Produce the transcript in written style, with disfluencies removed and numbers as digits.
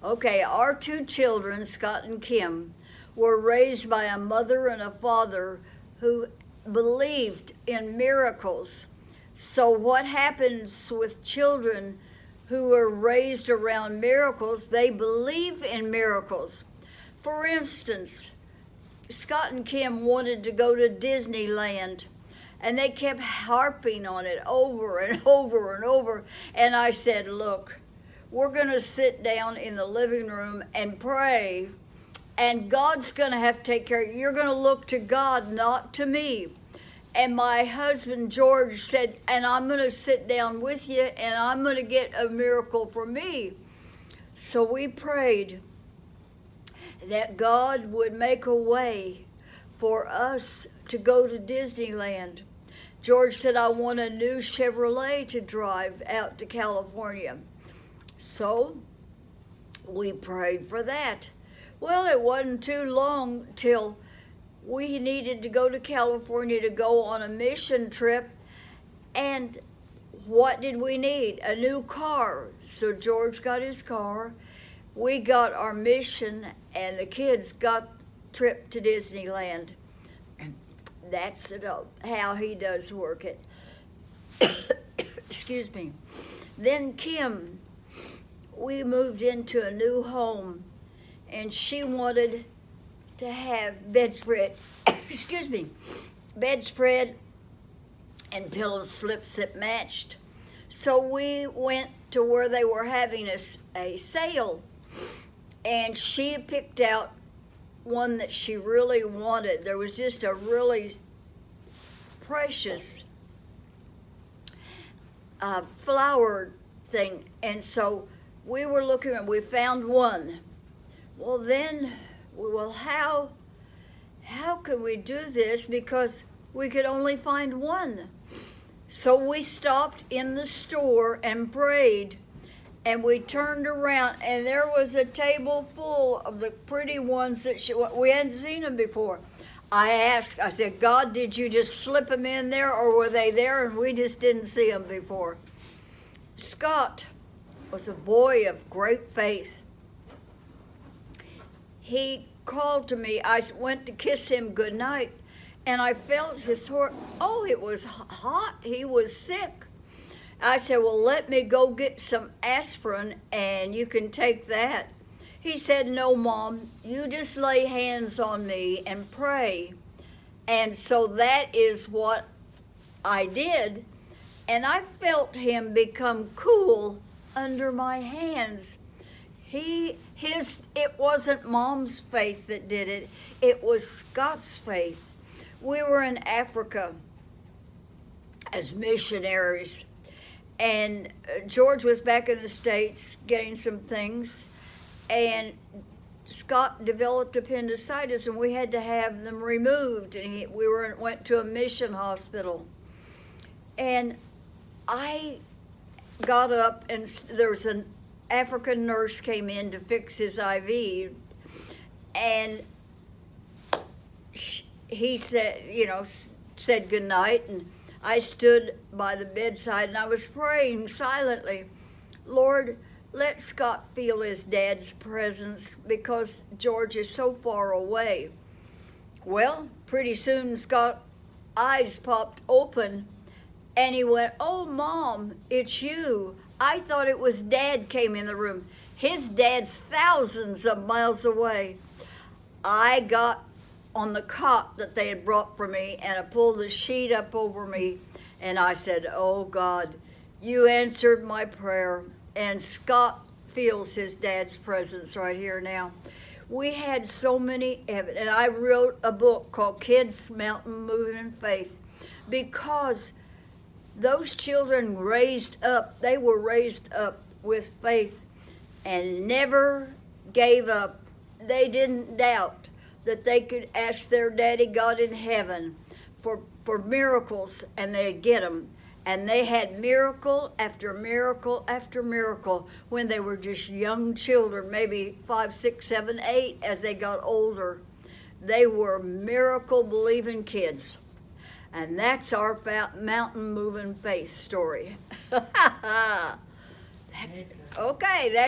Okay, our two children, Scott and Kim, were raised by a mother and a father who believed in miracles. So what happens with children who are raised around miracles? They believe in miracles. For instance, Scott and Kim wanted to go to Disneyland, and they kept harping on it over and over and over. And I said, look, we're going to sit down in the living room and pray, and God's going to have to take care of you. You're going to look to God, not to me. And my husband, George, said, and I'm going to sit down with you, and I'm going to get a miracle for me. So we prayed that God would make a way for us to go to Disneyland. George said, I want a new Chevrolet to drive out to California. So we prayed for that. Well, it wasn't too long till we needed to go to California to go on a mission trip. And what did we need? A new car. So George got his car. We got our mission, and the kids got the trip to Disneyland. And that's how he does work it. Excuse me. Then Kim, we moved into a new home, and she wanted to have bedspread, excuse me, bedspread and pillow slips that matched. So we went to where they were having a sale, and she picked out one that she really wanted. There was just a really precious flower thing, and so we were looking and we found one. Well, then, how can we do this? Because we could only find one. So we stopped in the store and prayed, and we turned around, and there was a table full of the pretty ones that we hadn't seen them before. I said, God, did you just slip them in there, or were they there and we just didn't see them before? Scott was a boy of great faith. He called to me. I went to kiss him goodnight, and I felt his heart. Oh, it was hot. He was sick. I said, well, let me go get some aspirin, and you can take that. He said, no, Mom, you just lay hands on me and pray. And so that is what I did, and I felt him become cool under my hands. It wasn't Mom's faith that did it. It was Scott's faith. We were in Africa as missionaries, and George was back in the States getting some things, and Scott developed appendicitis, and we had to have them removed, and went to a mission hospital. And I got up, and there was an African nurse came in to fix his IV, and he said good night, and I stood by the bedside, and I was praying silently, Lord, let Scott feel his dad's presence because George is so far away. Well, pretty soon Scott's eyes popped open, and he went, oh, Mom, it's you. I thought it was Dad came in the room. His dad's thousands of miles away. I got on the cot that they had brought for me, and I pulled the sheet up over me, and I said, oh, God, you answered my prayer. And Scott feels his dad's presence right here now. We had so many evidence, and I wrote a book called Kids Mountain Moving in Faith, because those children they were raised up with faith and never gave up. They didn't doubt that they could ask their daddy God in heaven for miracles, and they'd get them. And they had miracle after miracle after miracle when they were just young children, maybe 5, 6, 7, 8, as they got older. They were miracle-believing kids. And that's our mountain-moving faith story. That's okay.